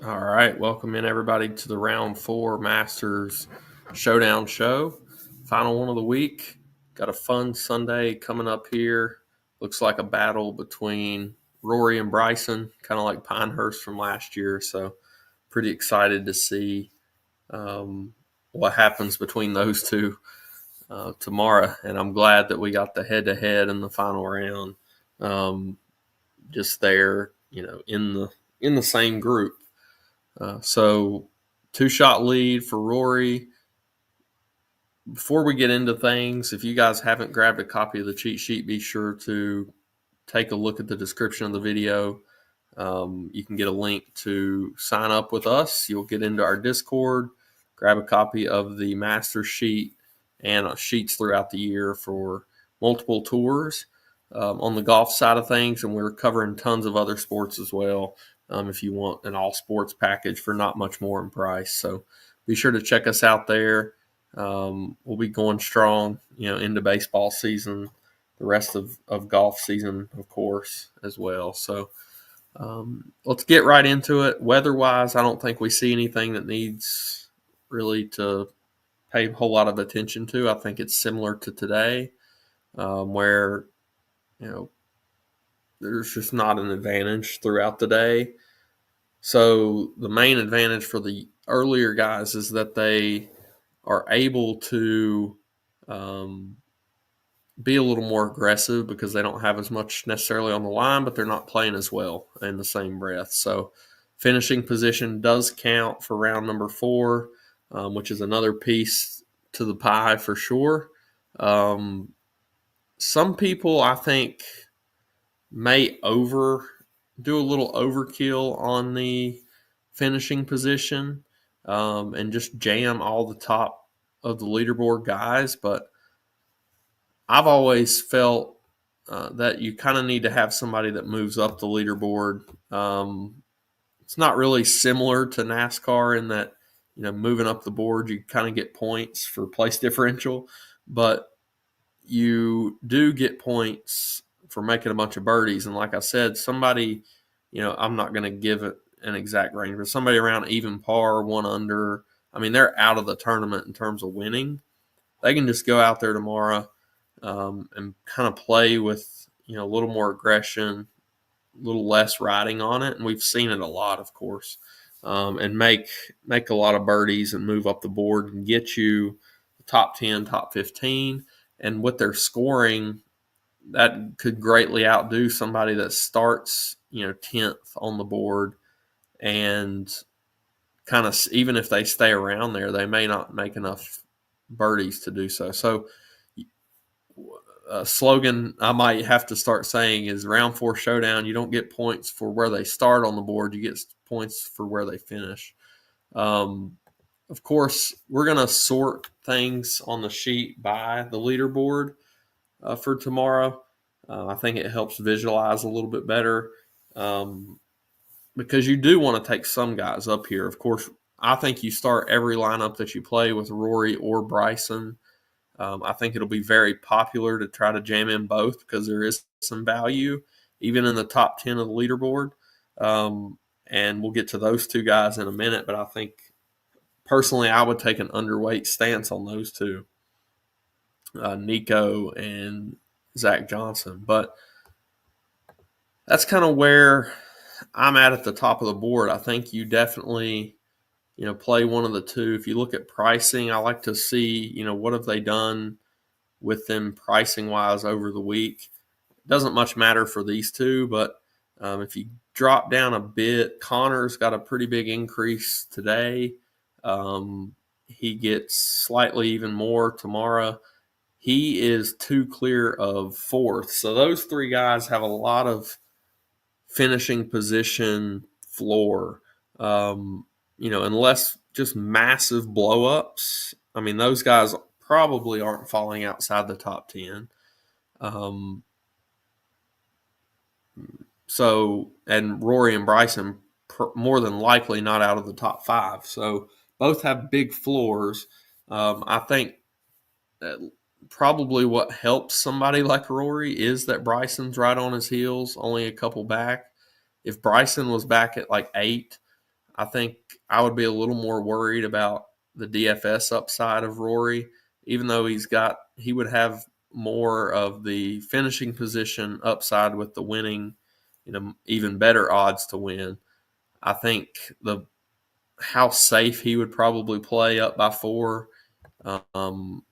All right, welcome in everybody to the round 4 Masters Showdown show. Final one of the week. Got a fun Sunday coming up here. Looks like a battle between Rory and Bryson, kind of like Pinehurst from last year. So pretty excited to see what happens between those two tomorrow. And I'm glad that we got the head-to-head in the final round. Just there, in the same group. So 2-shot lead for Rory. Before we get into things, if you guys haven't grabbed a copy of the cheat sheet, be sure to take a look at the description of the video. You can get a link to sign up with us. You'll get into our Discord, grab a copy of the master sheet and sheets throughout the year for multiple tours on the golf side of things. And we're covering tons of other sports as well. If you want an all sports package for not much more in price. So be sure to check us out there. We'll be going strong, into baseball season, the rest of golf season, of course, as well. So let's get right into it. Weather-wise, I don't think we see anything that needs really to pay a whole lot of attention to. I think it's similar to today, where, there's just not an advantage throughout the day. So the main advantage for the earlier guys is that they are able to be a little more aggressive because they don't have as much necessarily on the line, but they're not playing as well in the same breath. So finishing position does count for round number 4, which is another piece to the pie for sure. Some people, I think, may do a little overkill on the finishing position and just jam all the top of the leaderboard guys. But I've always felt that you kind of need to have somebody that moves up the leaderboard. It's not really similar to NASCAR in that, moving up the board, you kind of get points for place differential, but you do get points for making a bunch of birdies. And like I said, somebody, I'm not going to give it an exact range, but somebody around even par, 1 under, they're out of the tournament in terms of winning. They can just go out there tomorrow and kind of play with, a little more aggression, a little less riding on it. And we've seen it a lot, of course, and make a lot of birdies and move up the board and get you top 10, top 15. And with their scoring, that could greatly outdo somebody that starts, 10th on the board, and kind of, even if they stay around there, they may not make enough birdies to do so. So a slogan I might have to start saying is round 4 Showdown, you don't get points for where they start on the board, you get points for where they finish. Of course, we're going to sort things on the sheet by the leaderboard for tomorrow. I think it helps visualize a little bit better because you do want to take some guys up here. Of course, I think you start every lineup that you play with Rory or Bryson. I think it'll be very popular to try to jam in both because there is some value, even in the top 10 of the leaderboard. And we'll get to those two guys in a minute, but I think personally I would take an underweight stance on those two, Nico and Zach Johnson. But that's kind of where I'm at the top of the board. I think you definitely, play one of the two. If you look at pricing, I like to see, what have they done with them pricing-wise over the week. It doesn't much matter for these two, but if you drop down a bit, Connor's got a pretty big increase today. He gets slightly even more tomorrow. He is 2 clear of 4th. So those 3 guys have a lot of finishing position floor. Unless just massive blowups. Those guys probably aren't falling outside the top 10. And Rory and Bryson more than likely not out of the top 5. So both have big floors. I think probably what helps somebody like Rory is that Bryson's right on his heels, only a couple back. If Bryson was back at like 8, I think I would be a little more worried about the DFS upside of Rory, even though he would have more of the finishing position upside with the winning, even better odds to win. I think how safe he would probably play up by 4, um,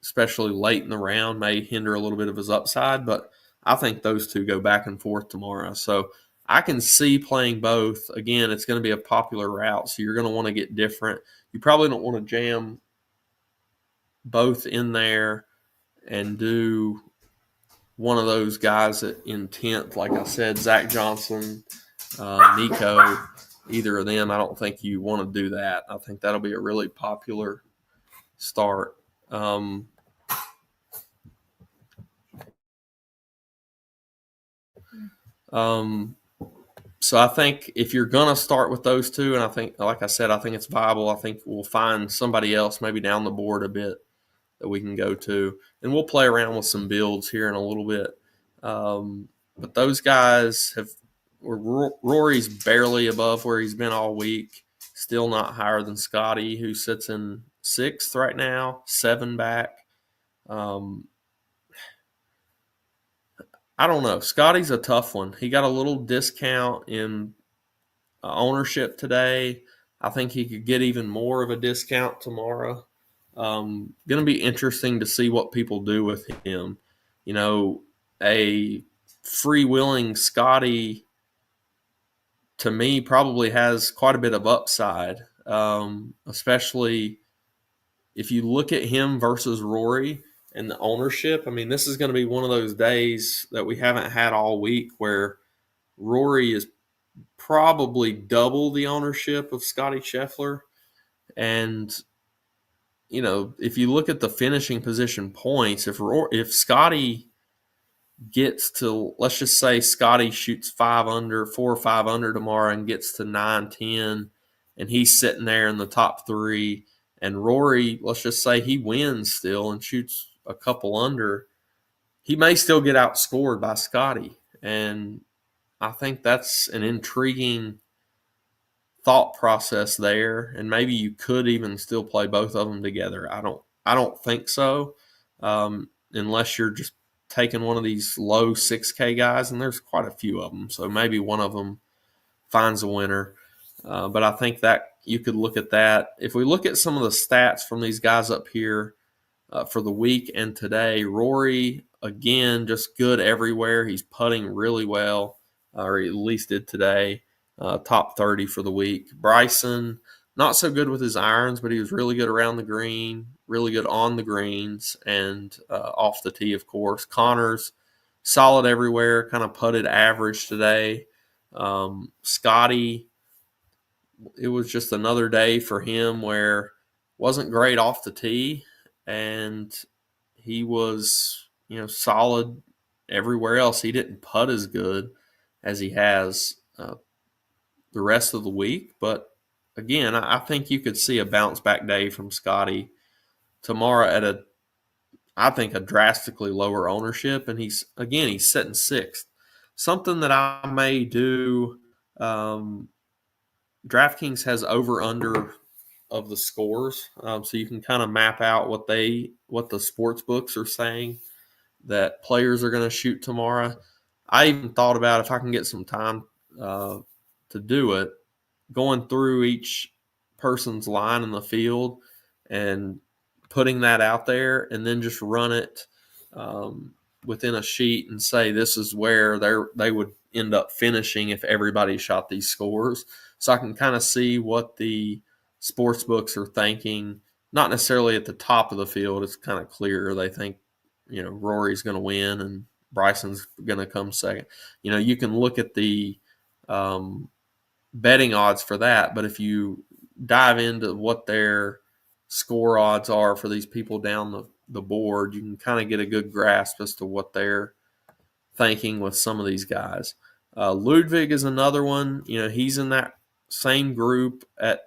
especially late in the round, may hinder a little bit of his upside. But I think those two go back and forth tomorrow. So I can see playing both. Again, it's going to be a popular route, so you're going to want to get different. You probably don't want to jam both in there and do one of those guys in 10th, like I said, Zach Johnson, Nico, either of them. I don't think you want to do that. I think that'll be a really popular start. So I think if you're going to start with those two, and I think, like I said, I think it's viable. I think we'll find somebody else maybe down the board a bit that we can go to. And we'll play around with some builds here in a little bit. But those guys Rory's barely above where he's been all week. Still not higher than Scotty, who sits in 6th right now, 7 back. I don't know. Scotty's a tough one. He got a little discount in ownership today. I think he could get even more of a discount tomorrow. Going to be interesting to see what people do with him. A freewheeling Scotty, to me, probably has quite a bit of upside, especially if you look at him versus Rory and the ownership. I mean, this is going to be one of those days that we haven't had all week where Rory is probably double the ownership of Scotty Scheffler. And, if you look at the finishing position points, if Scotty gets to, let's just say Scotty shoots 4 or 5 under tomorrow and gets to 9, 10, and he's sitting there in the top 3, and Rory, let's just say he wins still and shoots a couple under, he may still get outscored by Scotty. And I think that's an intriguing thought process there. And maybe you could even still play both of them together. I don't think so, unless you're just taking one of these low 6K guys, and there's quite a few of them. So maybe one of them finds a winner. But I think that you could look at that. If we look at some of the stats from these guys up here for the week and today, Rory, again, just good everywhere. He's putting really well, or at least did today. Top 30 for the week. Bryson, not so good with his irons, but he was really good around the green, really good on the greens, and off the tee, of course. Connors, solid everywhere, kind of putted average today. Scotty, it was just another day for him where wasn't great off the tee, and he was, solid everywhere else. He didn't putt as good as he has the rest of the week. But again, I think you could see a bounce back day from Scotty tomorrow at I think a drastically lower ownership. And he's sitting 6th. Something that I may do, DraftKings has over under of the scores. So you can kind of map out what the sports books are saying that players are going to shoot tomorrow. I even thought about, if I can get some time to do it, going through each person's line in the field and putting that out there, and then just run it within a sheet and say this is where they would end up finishing if everybody shot these scores. So I can kind of see what the sports books are thinking. Not necessarily at the top of the field. It's kind of clear. They think, Rory's going to win and Bryson's going to come second. You can look at the betting odds for that, but if you dive into what their score odds are for these people down the board, you can kind of get a good grasp as to what they're thinking with some of these guys. Ludwig is another one. He's in that same group at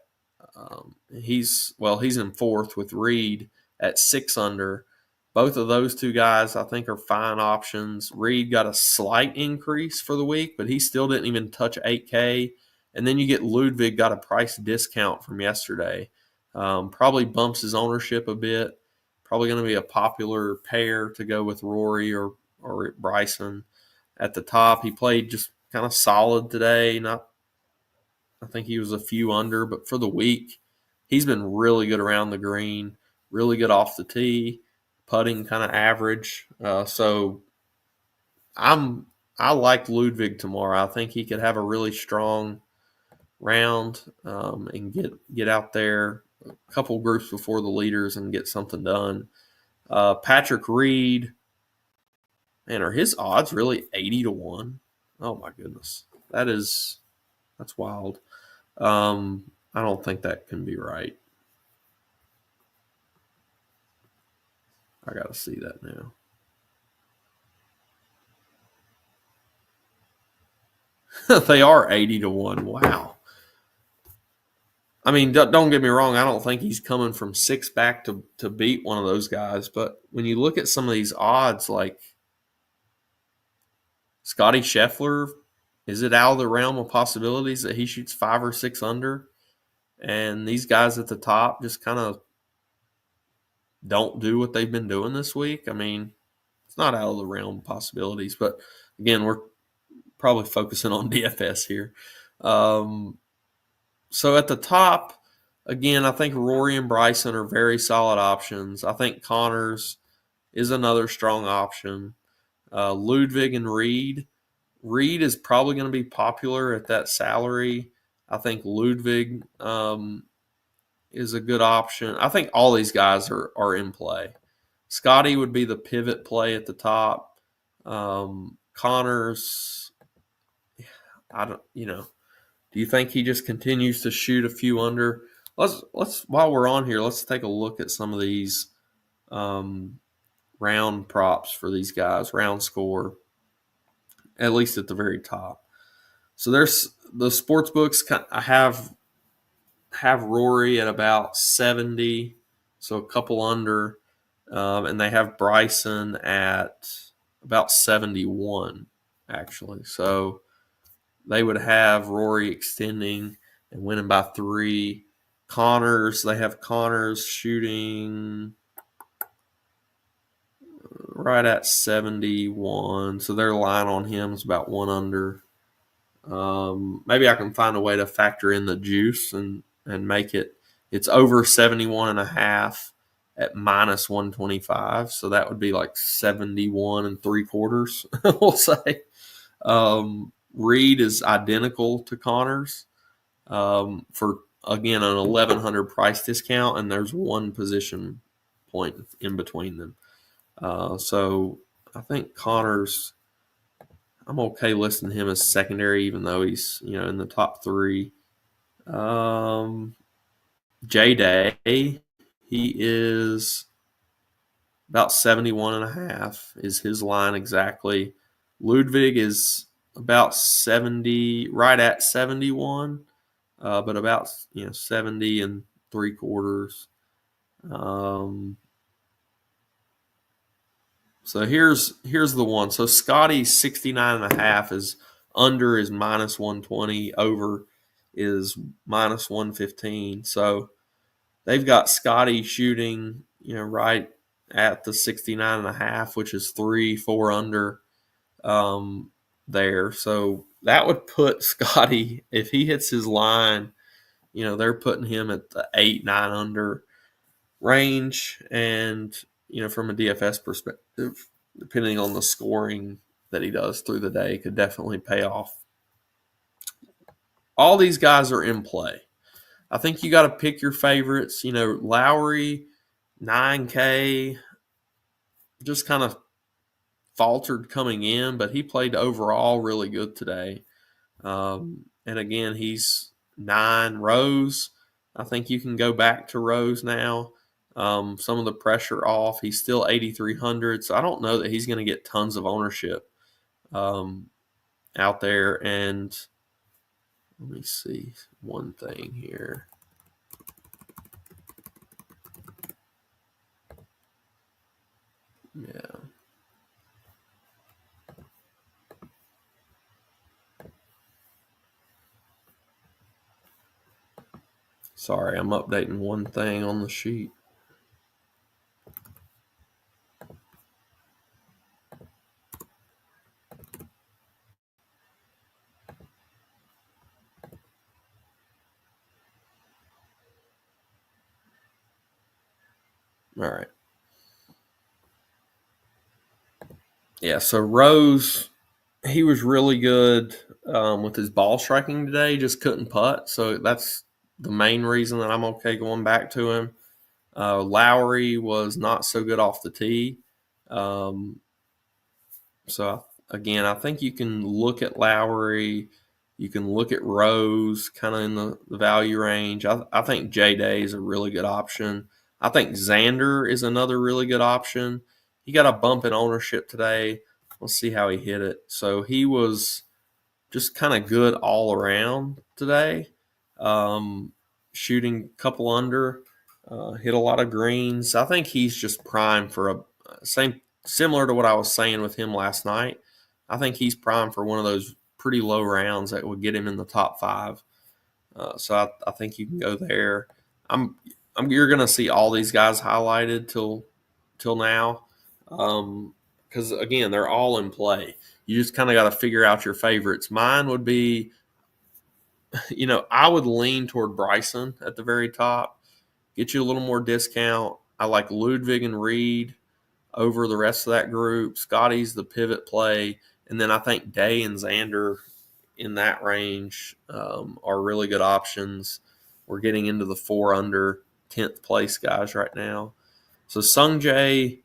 he's in 4th with Reed at 6 under. Both of those two guys I think are fine options. Reed got a slight increase for the week, but he still didn't even touch 8K, And then you get Ludwig got a price discount from yesterday. Probably bumps his ownership a bit. Probably going to be a popular pair to go with Rory or Bryson at the top. He played just kind of solid today. I think he was a few under, but for the week, he's been really good around the green, really good off the tee, putting kind of average. So I like Ludwig tomorrow. I think he could have a really strong round and get out there a couple groups before the leaders and get something done. Patrick Reed, man, are his odds really 80-1? Oh my goodness, that's wild. I don't think that can be right. I got to see that now. They are 80-1. Wow. I mean, don't get me wrong. I don't think he's coming from 6 back to beat one of those guys. But when you look at some of these odds, like Scotty Scheffler, is it out of the realm of possibilities that he shoots 5 or 6 under? And these guys at the top just kind of don't do what they've been doing this week. I mean, it's not out of the realm of possibilities. But again, we're probably focusing on DFS here. So at the top, again, I think Rory and Bryson are very solid options. I think Connors is another strong option. Ludwig and Reed. Reed is probably going to be popular at that salary. I think Ludwig is a good option. I think all these guys are in play. Scotty would be the pivot play at the top. Connors, do you think he just continues to shoot a few under? Let's while we're on here, let's take a look at some of these round props for these guys, round score, at least at the very top. So there's the sports books. I have Rory at about 70, so a couple under, and they have Bryson at about 71, actually. So they would have Rory extending and winning by 3. Connors, they have Connors shooting right at 71. So their line on him is about 1 under. Maybe I can find a way to factor in the juice and make it's over 71.5 at minus 125. So that would be like 71 3/4, we'll say. Reed is identical to Connors for, again, an 1,100 price discount, and there's 1 position point in between them. So I think Connors, I'm okay listing him as secondary, even though he's in the top 3. J-Day, he is about 71.5 is his line exactly. Ludwig is about 70, right at 71, but about 70 3/4. So here's the one. So Scotty's 69.5 is under is minus 120, over is minus 115. So they've got Scotty shooting, right at the 69.5, which is 3-4 under there. So that would put Scotty, if he hits his line, they're putting him at the 8-9 under range. And, from a DFS perspective, depending on the scoring that he does through the day, could definitely pay off. All these guys are in play. I think you got to pick your favorites. Lowry, 9K, just kind of faltered coming in, but he played overall really good today. And again, he's 9. Rose, I think you can go back to Rose now. Some of the pressure off. He's still 8,300, so I don't know that he's going to get tons of ownership out there. And let me see one thing here. Yeah. Sorry, I'm updating one thing on the sheet. All right. Yeah, so Rose, he was really good with his ball striking today. Just couldn't putt, so that's the main reason that I'm okay going back to him. Lowry was not so good off the tee. So again, I think you can look at Lowry, you can look at Rose, kind of in the value range. I think J Day is a really good option. I think Xander is another really good option. He got a bump in ownership today. Let's see how he hit it. So he was just kind of good all around today. Um, Shooting a couple under, hit a lot of greens. I think he's just primed for a similar to what I was saying with him last night. I think he's primed for one of those pretty low rounds that would get him in the top five. So I think you can go there. You're going to see all these guys highlighted till now, because again they're all in play. You just kind of got to figure out your favorites. Mine would be, I would lean toward Bryson at the very top, get you a little more discount. I like Ludwig and Reed over the rest of that group. Scotty's the pivot play, and then I think Day and Xander in that range are really good options. We're getting into the 4 under 10th place guys right now. So Sung Jae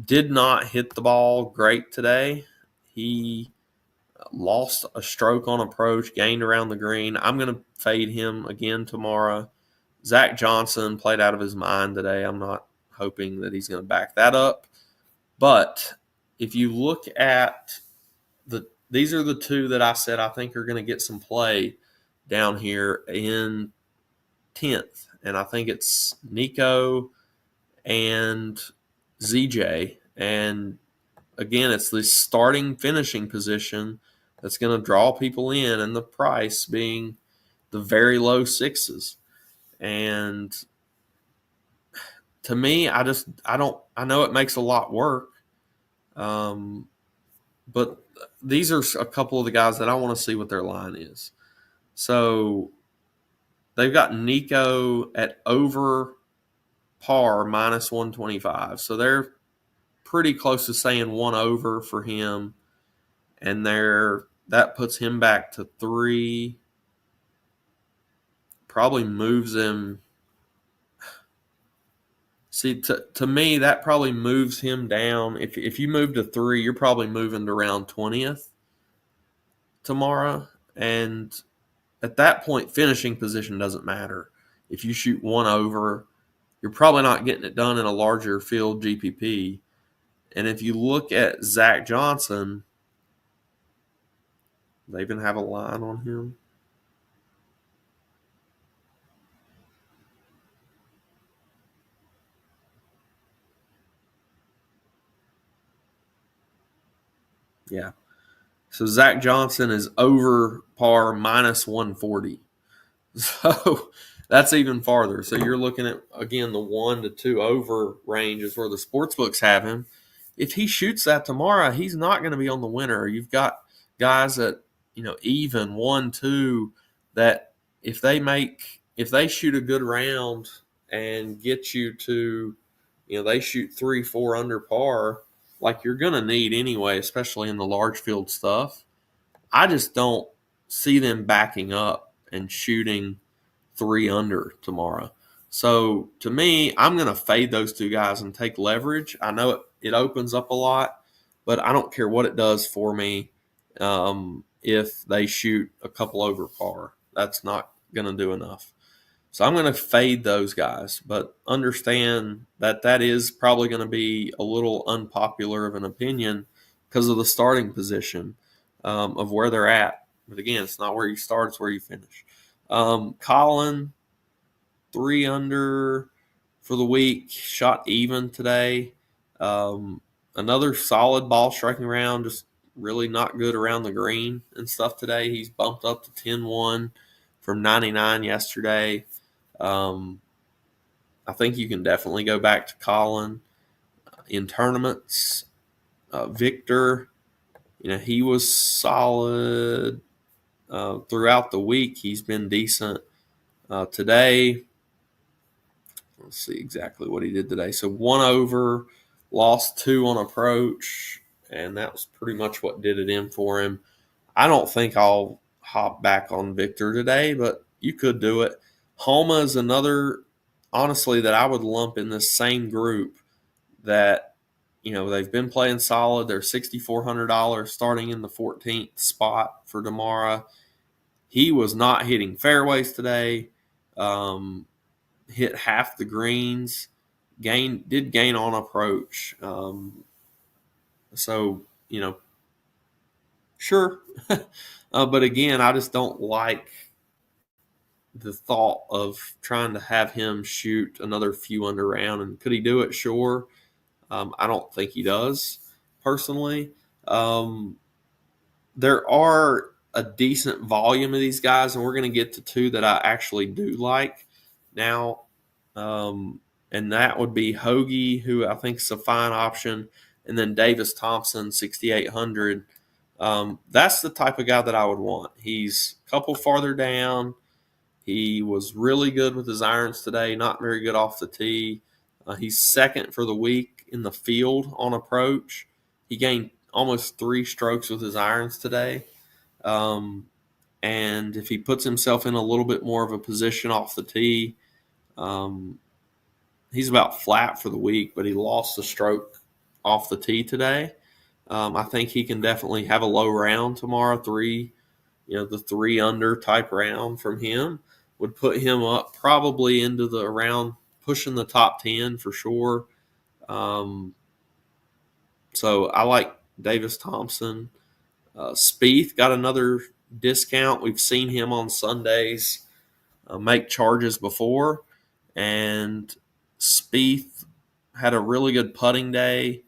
did not hit the ball great today. He lost a stroke on approach, gained around the green. I'm going to fade him again tomorrow. Zach Johnson played out of his mind today. I'm not hoping that he's going to back that up. But if you look at these are the two that I said I think are going to get some play down here in 10th. And I think it's Nico and ZJ. And again, it's the starting finishing position that's going to draw people in, and the price being the very low sixes. And to me, I know it makes a lot work. But these are a couple of the guys that I want to see what their line is. So they've got Nico at over par minus 125. So they're pretty close to saying 1 over for him. And that puts him back to 3. Probably moves him. See, to me, that probably moves him down. If you move to 3, you're probably moving to around 20th tomorrow. And at that point, finishing position doesn't matter. If you shoot 1 over, you're probably not getting it done in a larger field GPP. And if you look at Zach Johnson, they even have a line on him. Yeah. So Zach Johnson is over par minus 140. So that's even farther. So you're looking at, again, the 1 to 2 over range is where the sports books have him. If he shoots that tomorrow, he's not going to be on the winner. You've got guys that, even 1, 2, that if they shoot a good round and get you to, they shoot 3, 4 under par, like you're going to need anyway, especially in the large field stuff. I just don't see them backing up and shooting 3 under tomorrow. So to me, I'm going to fade those two guys and take leverage. I know it opens up a lot, but I don't care what it does for me if they shoot a couple over par. That's not going to do enough. So I'm going to fade those guys, but understand that is probably going to be a little unpopular of an opinion because of the starting position of where they're at. But again, it's not where you start, it's where you finish. Colin, 3 under for the week, shot even today. Another solid ball striking round, just really not good around the green and stuff today. He's bumped up to 10-1 from 99 yesterday. I think you can definitely go back to Colin in tournaments. Victor, he was solid throughout the week. He's been decent. Today, let's see exactly what he did today. So 1 over, lost 2 on approach, and that was pretty much what did it in for him. I don't think I'll hop back on Victor today, but you could do it. Homa is another, honestly, that I would lump in this same group that, they've been playing solid. They're $6,400 starting in the 14th spot for tomorrow. He was not hitting fairways today. Hit half the greens. Did gain on approach. So, sure. But again, I just don't like the thought of trying to have him shoot another few under round. And could he do it? Sure. I don't think he does, personally. There are a decent volume of these guys, and we're going to get to 2 that I actually do like now. And that would be Hoagie, who I think is a fine option, and then Davis Thompson, 6,800. That's the type of guy that I would want. He's a couple farther down. He was really good with his irons today, not very good off the tee. He's second for the week in the field on approach. He gained almost 3 strokes with his irons today. And if he puts himself in a little bit more of a position off the tee, he's about flat for the week, but he lost a stroke off the tee today. I think he can definitely have a low round tomorrow. The 3 under type round from him would put him up probably into the around pushing the top 10 for sure. So I like Davis Thompson. Spieth got another discount. We've seen him on Sundays make charges before, and Spieth had a really good putting day,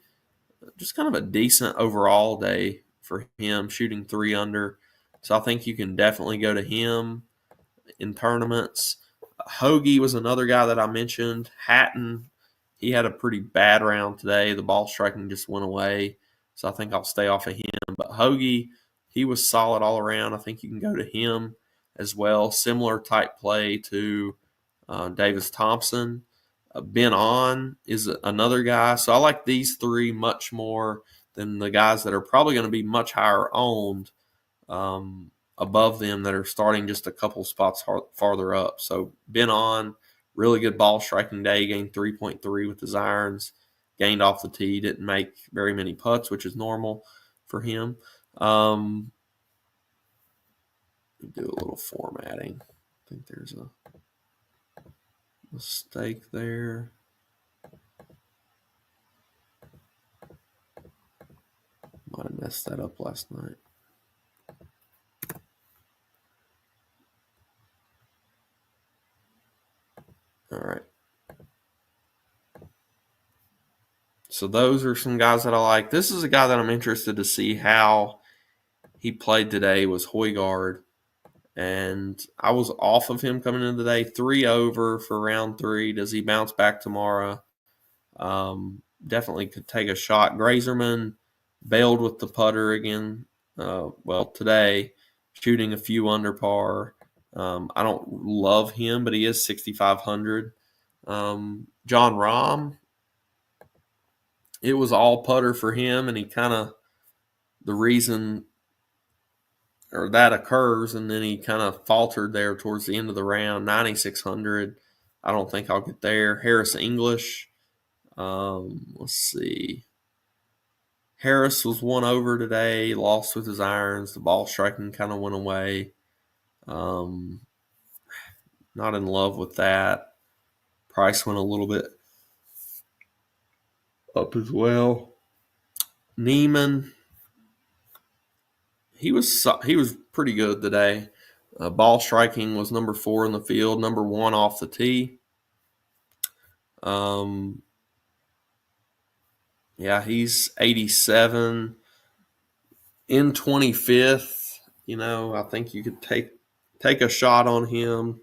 just kind of a decent overall day for him, shooting 3 under. So I think you can definitely go to him in tournaments. Hoagie was another guy that I mentioned. Hatton, he had a pretty bad round today. The ball striking just went away, so I think I'll stay off of him. But Hoagie, he was solid all around. I think you can go to him as well. Similar type play to Davis Thompson. Ben On is another guy. So I like these 3 much more than the guys that are probably going to be much higher owned above them that are starting just a couple spots farther up. So Ben On, really good ball striking day, gained 3.3 with his irons, gained off the tee, didn't make very many putts, which is normal for him. Do a little formatting. I think there's a mistake there. Might have messed that up last night. All right. So those are some guys that I like. This is a guy that I'm interested to see how he played today, was Højgaard. And I was off of him coming in today. 3 over for round 3. Does he bounce back tomorrow? Definitely could take a shot. Grazerman bailed with the putter again. Today, shooting a few under par. I don't love him, but he is 6,500. John Rahm, it was all putter for him, and he kind of, the reason or that occurs, and then he kind of faltered there towards the end of the round. 9,600. I don't think I'll get there. Harris English. Let's see. Harris was 1 over today, lost with his irons. The ball striking kind of went away. Not in love with that. Price went a little bit up as well. Neiman, he was pretty good today. Ball striking was number 4 in the field, number 1 off the tee. He's 87 in 25th. I think you could take take a shot on him.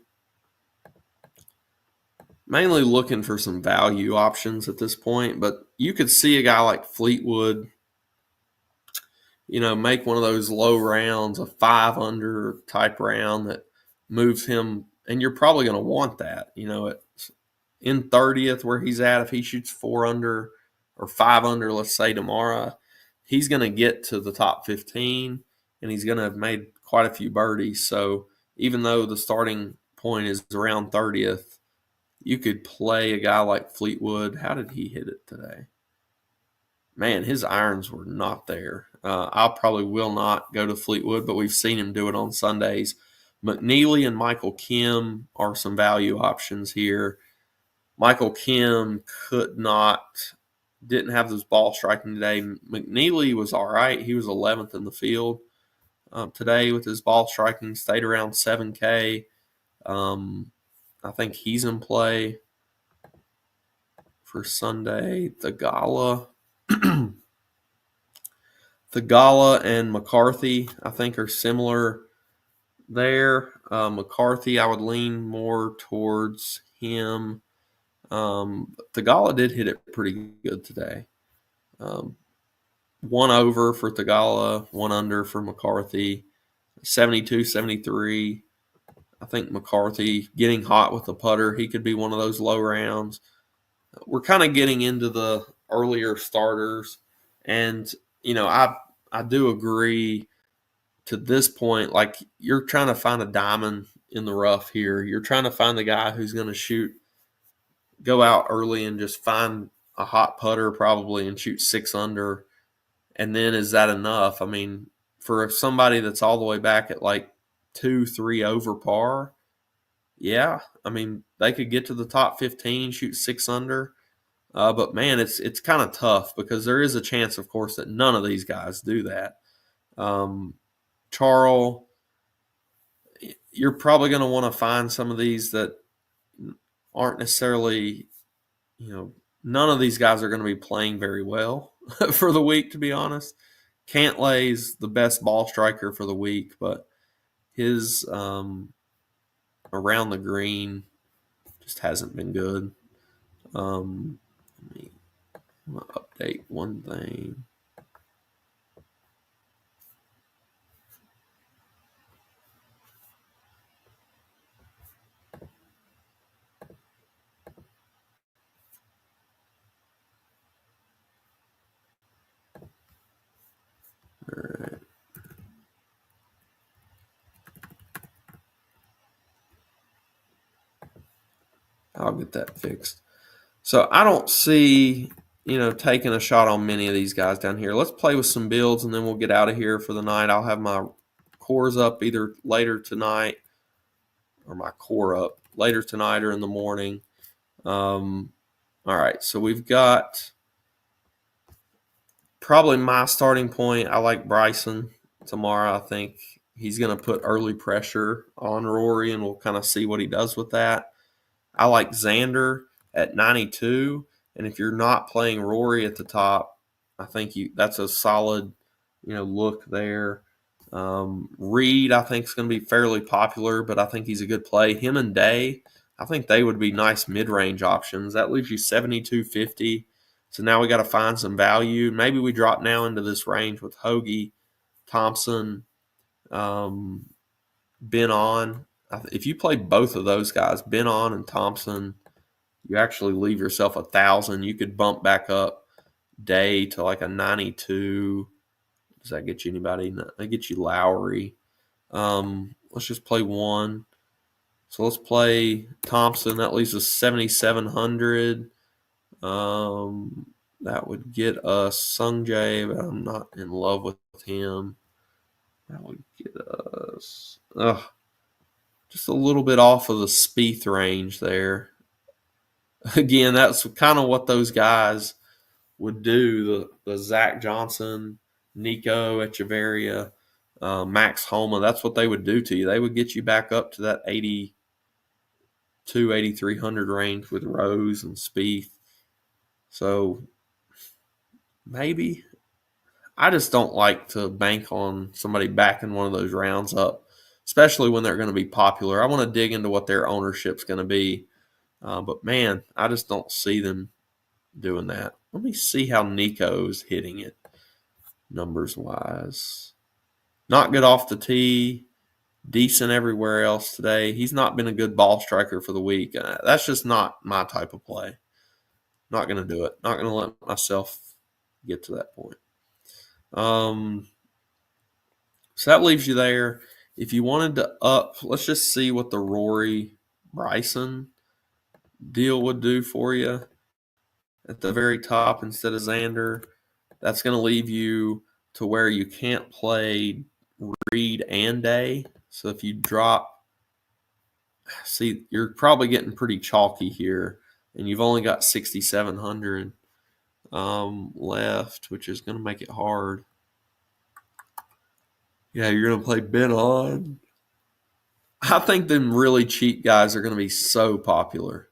Mainly looking for some value options at this point, but you could see a guy like Fleetwood, make one of those low rounds, a 5 under type round that moves him, and you're probably going to want that, in 30th where he's at. If he shoots 4 under or 5 under, let's say tomorrow, he's going to get to the top 15, and he's going to have made quite a few birdies. So even though the starting point is around 30th, you could play a guy like Fleetwood. How did he hit it today? Man, his irons were not there. I probably will not go to Fleetwood, but we've seen him do it on Sundays. McNeely and Michael Kim are some value options here. Michael Kim didn't have those ball striking today. McNeely was all right. He was 11th in the field today with his ball striking, stayed around 7K. I think he's in play for Sunday. The Gala and McCarthy, I think, are similar there. McCarthy, I would lean more towards him. Tagala did hit it pretty good today. 1 over for Tagala, 1 under for McCarthy, 72, 73. I think McCarthy getting hot with the putter, he could be one of those low rounds. We're kind of getting into the earlier starters, and I do agree to this point. Like, you're trying to find a diamond in the rough here. You're trying to find the guy who's going to go out early and just find a hot putter probably and shoot 6 under. And then is that enough? I mean, for somebody that's all the way back at like 2-3 over par, yeah, I mean, they could get to the top 15, shoot 6 under. But man, it's kind of tough because there is a chance, of course, that none of these guys do that. Charles, you're probably going to want to find some of these that aren't necessarily, none of these guys are going to be playing very well for the week, to be honest. Cantlay's the best ball striker for the week, but his around the green just hasn't been good. I'm going to update one thing. All right. I'll get that fixed. So I don't see, taking a shot on many of these guys down here. Let's play with some builds, and then we'll get out of here for the night. I'll have my cores up either later tonight or in the morning. All right, so we've got probably my starting point. I like Bryson tomorrow. I think he's going to put early pressure on Rory, and we'll kind of see what he does with that. I like Xander at 92, and if you're not playing Rory at the top, I think that's a solid, look there. Reed, I think, is going to be fairly popular, but I think he's a good play. Him and Day, I think they would be nice mid-range options. That leaves you 72.50. So now we got to find some value. Maybe we drop now into this range with Hoagie, Thompson, Ben On. If you play both of those guys, Ben On and Thompson, you actually leave yourself 1,000. You could bump back up Day to like a 92. Does that get you anybody? No, that gets you Lowry. Let's just play one. So let's play Thompson. That leaves us 7,700. That would get us Sungjae, but I'm not in love with him. That would get us just a little bit off of the Spieth range there. Again, that's kind of what those guys would do. The Zach Johnson, Nico Echeverria, Max Homa, that's what they would do to you. They would get you back up to that 8,300 range with Rose and Spieth. So maybe I just don't like to bank on somebody backing one of those rounds up especially when they're going to be popular. I want to dig into what their ownership's going to be. But, man, I just don't see them doing that. Let me see how Nico's hitting it numbers-wise. Not good off the tee. Decent everywhere else today. He's not been a good ball striker for the week. That's just not my type of play. Not going to do it. Not going to let myself get to that point. So that leaves you there. If you wanted to up, let's just see what the Rory Bryson deal would do for you at the very top instead of Xander. That's going to leave you to where you can't play Reed and Day. So if you drop, see, you're probably getting pretty chalky here, and you've only got 6,700 left, which is going to make it hard. Yeah, you're going to play Ben on. I think them really cheap guys are going to be so popular.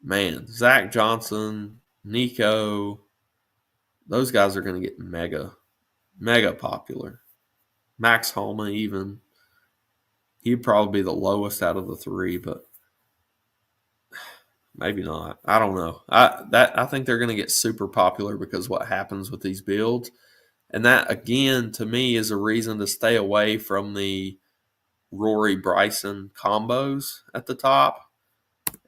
Man, Zach Johnson, Nico, those guys are going to get mega popular. Max Homa even. He'd probably be the lowest out of the three, but maybe not. I don't know. I think they're going to get super popular because what happens with these builds. And that, again, to me, is a reason to stay away from the Rory Bryson combos at the top.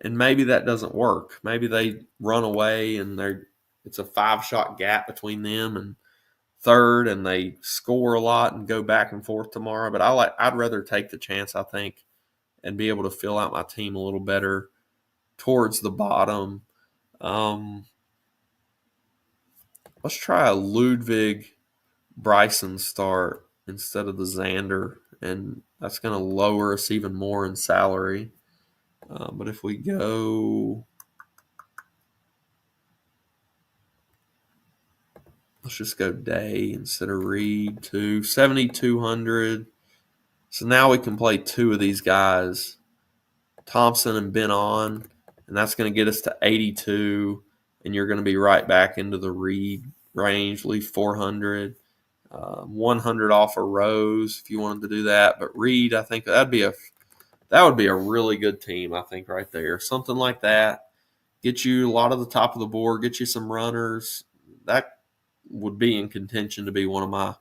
And maybe that doesn't work. Maybe they run away and it's a 5-shot gap between them and third, and they score a lot and go back and forth tomorrow. But I'd rather take the chance, I think, and be able to fill out my team a little better towards the bottom. Let's try a Ludwig Bryson start instead of the Xander, and that's going to lower us even more in salary. But if we go, let's just go Day instead of Reed to 7,200. So now we can play two of these guys, Thompson and Ben on, and that's going to get us to 82, and you're going to be right back into the Reed range, leave 400. 100 off a Rose if you wanted to do that. But Reed, I think that would be a really good team, I think, right there. Something like that. Get you a lot of the top of the board, get you some runners. That would be in contention to be one of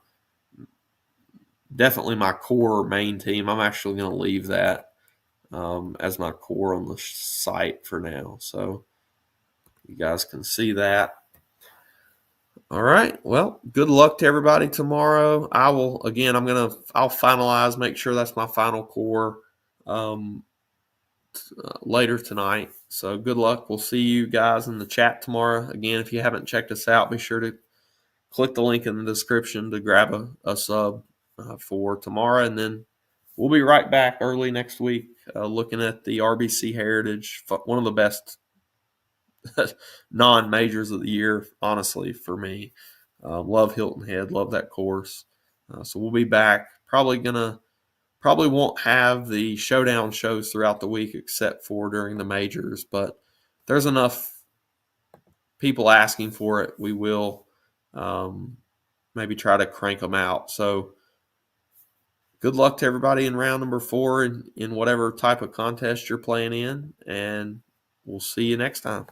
definitely my core main team. I'm actually going to leave that as my core on the site for now. So you guys can see that. All right. Well, good luck to everybody tomorrow. I'll finalize, make sure that's my final core later tonight. So good luck. We'll see you guys in the chat tomorrow. Again, if you haven't checked us out, be sure to click the link in the description to grab a sub for tomorrow. And then we'll be right back early next week looking at the RBC Heritage, one of the best non-majors of the year, honestly, for me. Love Hilton Head, love that course. So we'll be back. Probably won't have the Showdown shows throughout the week except for during the majors, but there's enough people asking for it. We will maybe try to crank them out. So good luck to everybody in round number 4 in whatever type of contest you're playing in, and we'll see you next time.